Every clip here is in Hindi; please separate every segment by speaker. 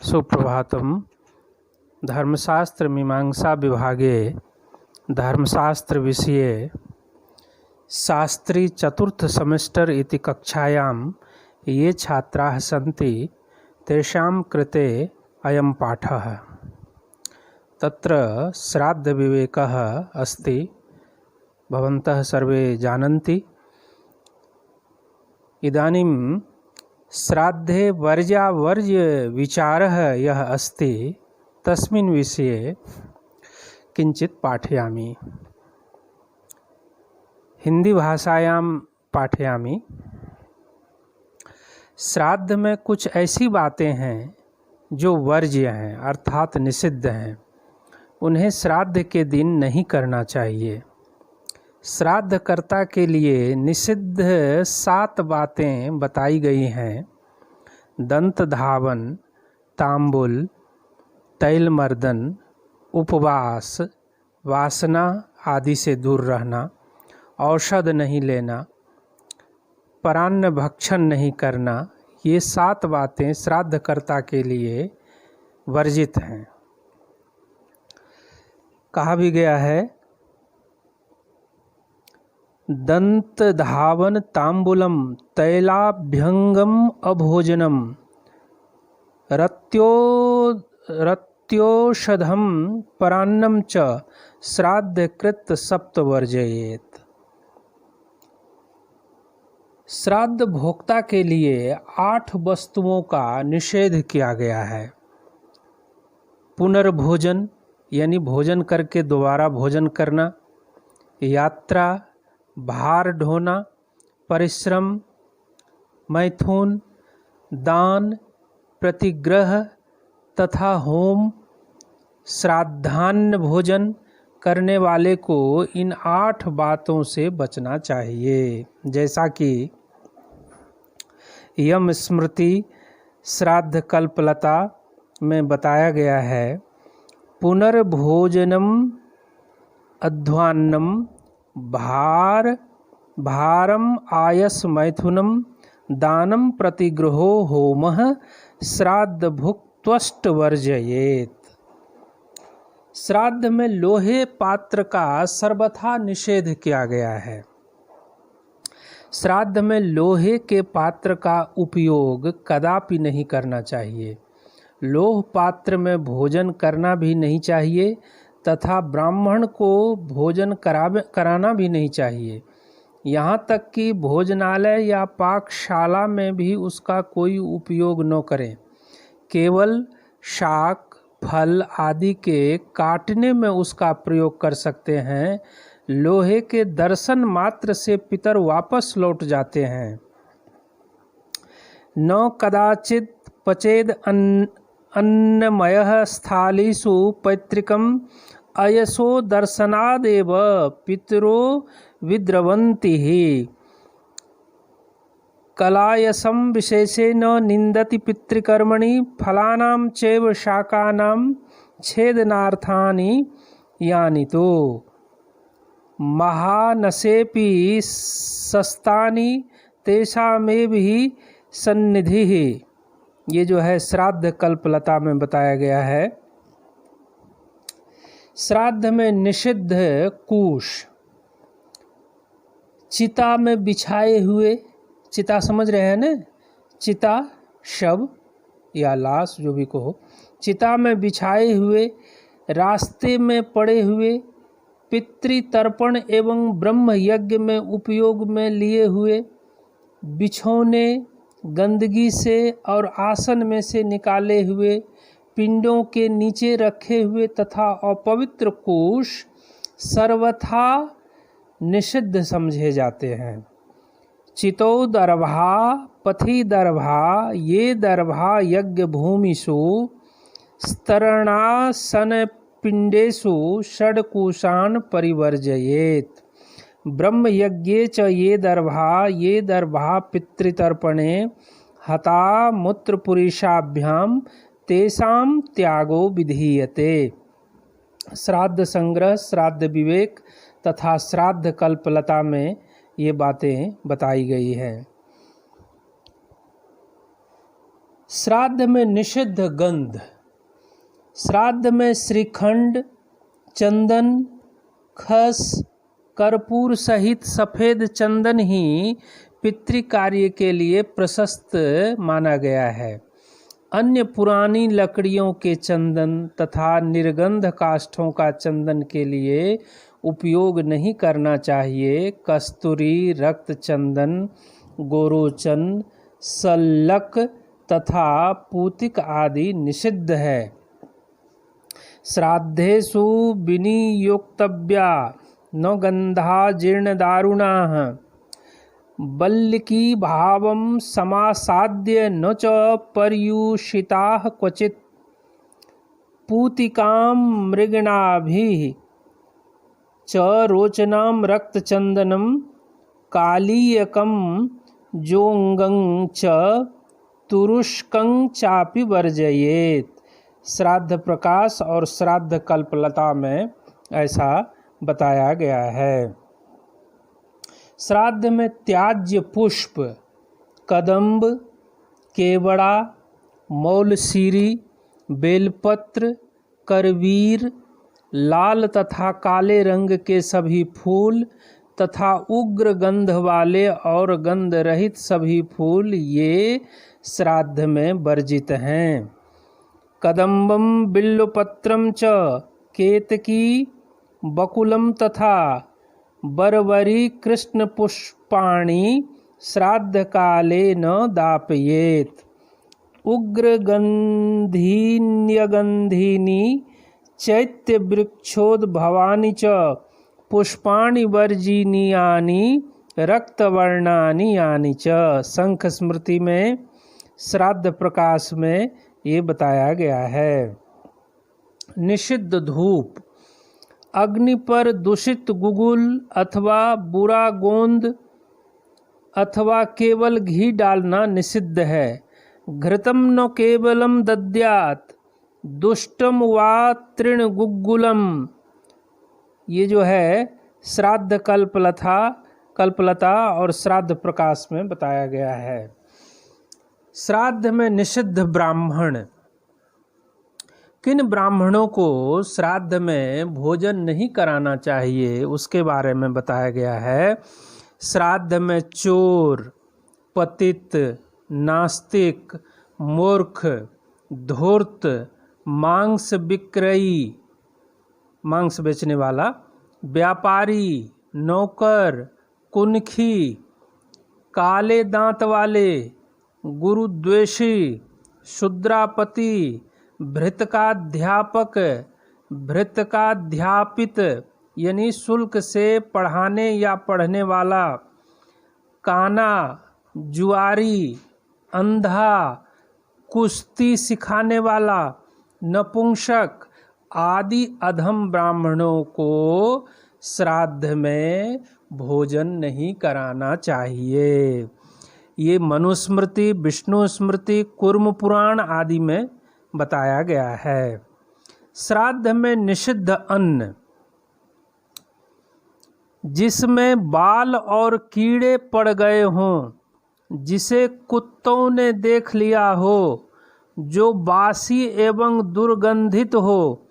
Speaker 1: सुप्रभातम। धर्मशास्त्र मीमांसा विभागे धर्मशास्त्र विषये शास्त्री चतुर्थ सेमेस्टर इति कक्षायां ये छात्राः सन्ति तेषां कृते अयं पाठः। तत्र श्राद्धविवेकः अस्ति, भवन्तः सर्वे जानन्ति। इदानीं श्राद्धे वर्ज्यावर्ज्य विचारः यः अस्ति तस्मिन् विषये किञ्चित् पाठयामि। हिंदी भाषायां पाठयामि। श्राद्ध में कुछ ऐसी बातें हैं जो वर्ज्य हैं अर्थात निषिद्ध हैं, उन्हें श्राद्ध के दिन नहीं करना चाहिए। श्राद्धकर्ता के लिए निषिद्ध 7 बातें बताई गई हैं। दंत धावन, तांबुल, तैलमर्दन, उपवास, वासना आदि से दूर रहना, औषध नहीं लेना, परान्न भक्षण नहीं करना, ये 7 बातें श्राद्धकर्ता के लिए वर्जित हैं। कहा भी गया है, दंत धावन तांबुलम तैलाभ्यंगम अभोजनम रत्योषधम परान्नम च श्राद्धकृत सप्तवर्जयेत। श्राद्ध भोक्ता के लिए 8 वस्तुओं का निषेध किया गया है। पुनर्भोजन यानी भोजन करके दोबारा भोजन करना, यात्रा, भार ढोना, परिश्रम, मैथुन, दान, प्रतिग्रह तथा होम। श्राद्धान्न भोजन करने वाले को इन 8 बातों से बचना चाहिए, जैसा कि यम स्मृति श्राद्ध कल्पलता में बताया गया है। पुनर्भोजनम अध्वान्नम भारम आयस मैथुनम दानम प्रतिग्रहो होमः श्राद्ध भुक्त्वष्ट वर्जयेत। श्राद्ध में लोहे पात्र का सर्वथा निषेध किया गया है। श्राद्ध में लोहे के पात्र का उपयोग कदापि नहीं करना चाहिए। लोह पात्र में भोजन करना भी नहीं चाहिए तथा ब्राह्मण को भोजन कराना भी नहीं चाहिए। यहाँ तक कि भोजनालय या पाकशाला में भी उसका कोई उपयोग न करें। केवल शाक, फल आदि के काटने में उसका प्रयोग कर सकते हैं। लोहे के दर्शन मात्र से पितर वापस लौट जाते हैं। न कदाचित पचेद अन्नमयः स्थालीषु पैतृकम् अयसो दर्शनादेव पितरो विद्रवन्ति। कलायसं विशेषेण निन्दति पितृकर्मणि फलानां चैव शाकानां छेदनार्थानि यानि तो महानसेपि सस्तानि तेषामेवि सन्निधिः। ये जो है श्राद्ध कल्पलता में बताया गया है। श्राद्ध में निषिद्ध कुश, चिता में बिछाए हुए, चिता समझ रहे हैं न, चिता शव या लाश जो भी कहो, चिता में बिछाए हुए, रास्ते में पड़े हुए, पितृतर्पण एवं ब्रह्म यज्ञ में उपयोग में लिए हुए, बिछौने, गंदगी से और आसन में से निकाले हुए, पिंडों के नीचे रखे हुए तथा अपवित्र कोष सर्वथा निषिद्ध समझे जाते हैं। चितो दर्भा पथि दर्भा ये दर्भा यज्ञ भूमिषु स्तरणासन पिंडेषु षड्कुशान परिवर्जयेत। ब्रह्म यज्ञे च ये दर्भा पितृतर्पणे हता मूत्र पुरुषाभ्याम तेषां त्यागो विधीयते। श्राद्ध संग्रह, श्राद्ध विवेक तथा श्राद्ध कल्पलता में ये बातें बताई गई हैं। श्राद्ध में निषिद्ध गंध। श्राद्ध में श्रीखंड, चंदन, खस, कर्पूर सहित सफ़ेद चंदन ही पितृकार्य के लिए प्रशस्त माना गया है। अन्य पुरानी लकड़ियों के चंदन तथा निर्गंध काष्ठों का चंदन के लिए उपयोग नहीं करना चाहिए। कस्तूरी, रक्त चंदन, गोरोचन, सल्लक तथा पूतिक आदि निषिद्ध है। श्राद्धेषु विनियोक्तव्या न गंधा जीर्णदारुणाः बल्लिकी भावं समासाद्य न च पर्युषिताः क्वचित् पूतिकां मृगणाभिः च रोचनां रक्तचंदनं कालीयकं जोंगं च तुरुष्कं चापि वर्जयेत्। श्राद्ध प्रकाश और श्राद्ध कल्पलता में ऐसा बताया गया है। श्राद्ध में त्याज्य पुष्प कदम्ब, केवड़ा, मौलसीरी, बेलपत्र, करवीर, लाल तथा काले रंग के सभी फूल तथा उग्र गंध वाले और गंध रहित सभी फूल ये श्राद्ध में वर्जित हैं। कदम्बम बिल्वपत्रम च केतकी बकुलम तथा बरवरी कृष्ण पुष्पाणि श्राद्ध काले न दापयेत्। उग्र गंधीन्यगंधीनि चैत्यवृक्षोद्भवानि च पुष्पाणि वर्जिनीयानि रक्तवर्णानि यानि च। शंख स्मृति में श्राद्ध प्रकाश में ये बताया गया है। निषिद्ध धूप। अग्नि पर दूषित गुगुल अथवा बुरा गोंद अथवा केवल घी डालना निषिद्ध है। घृतम न केवलम दद्यात् दुष्टम वा तृणगुग्गुलम। ये जो है श्राद्ध कल्पलता और श्राद्ध प्रकाश में बताया गया है। श्राद्ध में निषिद्ध ब्राह्मण। किन ब्राह्मणों को श्राद्ध में भोजन नहीं कराना चाहिए उसके बारे में बताया गया है। श्राद्ध में चोर, पतित, नास्तिक, मूर्ख, धूर्त, मांस विक्रयी, मांस बेचने वाला, व्यापारी, नौकर, कुनखी, काले दांत वाले, गुरुद्वेषी, शूद्रापति, भृतकाध्यापक, भृतकाध्यापित यानी शुल्क से पढ़ाने या पढ़ने वाला, काना, जुआरी, अंधा, कुश्ती सिखाने वाला, नपुंसक आदि अधम ब्राह्मणों को श्राद्ध में भोजन नहीं कराना चाहिए। ये मनुस्मृति, विष्णु स्मृति, कूर्म पुराण आदि में बताया गया है। श्राद्ध में निषिद्ध अन्न। जिसमें बाल और कीड़े पड़ गए हों, जिसे कुत्तों ने देख लिया हो, जो बासी एवं दुर्गंधित हो,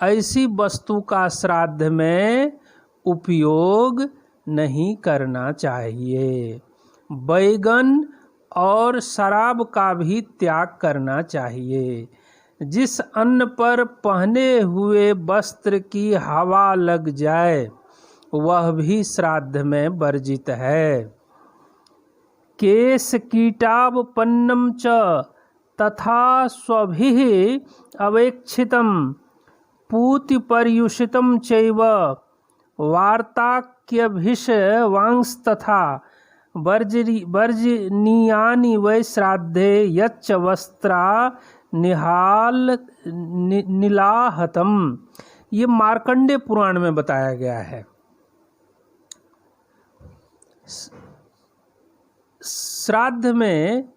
Speaker 1: ऐसी वस्तु का श्राद्ध में उपयोग नहीं करना चाहिए। बैगन और शराब का भी त्याग करना चाहिए। जिस अन्न पर पहने हुए वस्त्र की हवा लग जाए वह भी श्राद्ध में वर्जित है। केश कीटावपन्नम च तथा स्वभिः अवेक्षितम पूति पर्युषितम चैव वार्ताक्यभिषवांस्तथा वर्जनीयानि वै श्राद्धे यच्च वस्त्रा निलाहतम। ये मार्कंडेय पुराण में बताया गया है। श्राद्ध में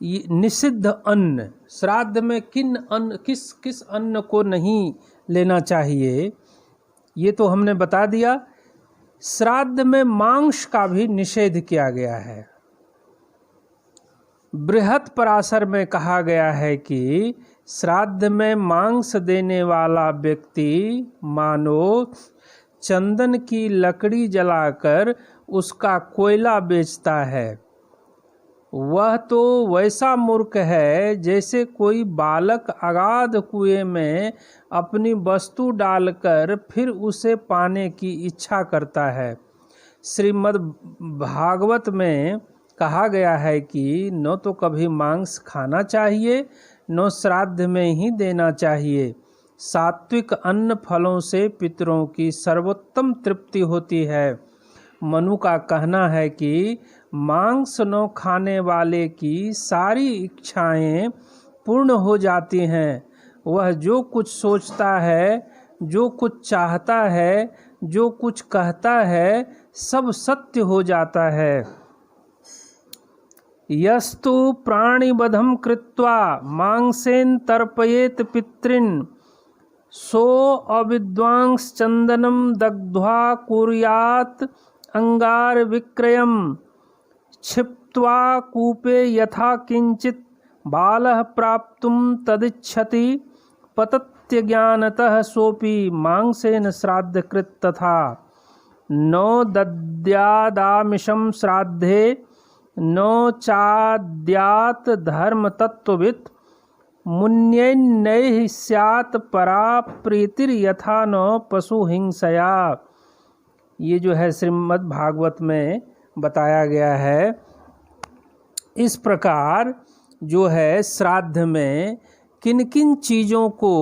Speaker 1: निषिद्ध अन्न। श्राद्ध में किस अन्न को नहीं लेना चाहिए ये तो हमने बता दिया। श्राद्ध में मांस का भी निषेध किया गया है। बृहत पराशर में कहा गया है कि श्राद्ध में मांस देने वाला व्यक्ति मानो चंदन की लकड़ी जलाकर उसका कोयला बेचता है। वह तो वैसा मूर्ख है जैसे कोई बालक अगाध कुएं में अपनी वस्तु डालकर फिर उसे पाने की इच्छा करता है। श्रीमद् भागवत में कहा गया है कि न तो कभी मांस खाना चाहिए न श्राद्ध में ही देना चाहिए। सात्विक अन्न फलों से पितरों की सर्वोत्तम तृप्ति होती है। मनु का कहना है कि मांस न खाने वाले की सारी इच्छाएं पूर्ण हो जाती हैं। वह जो कुछ सोचता है, जो कुछ चाहता है, जो कुछ कहता है, सब सत्य हो जाता है। यस्तु प्राणिवधम कृत्वा मांसेन तर्पयेत पितृन् सो अविद्वांस चंदनम दग्ध्वा कुर्यात् अंगार विक्रयम क्षिप्त्वा कूपे यथा किंचित बालः प्राप्तुम तदिच्छति पतत्यज्ञानतः सोपि मांसेन श्राद्धकृत तथा नो दद्यादामिषं श्राद्धे नो चाद्यात् धर्म तत्ववित् मुन्यैर्नैः स्यात् परा प्रीतिर्यथा न पशु हिंसया। ये जो है श्रीमद् भागवत में बताया गया है। इस प्रकार जो है श्राद्ध में किन किन चीज़ों को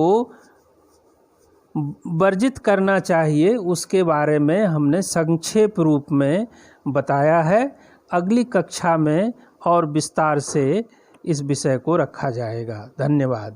Speaker 1: वर्जित करना चाहिए उसके बारे में हमने संक्षेप रूप में बताया है। अगली कक्षा में और विस्तार से इस विषय को रखा जाएगा। धन्यवाद।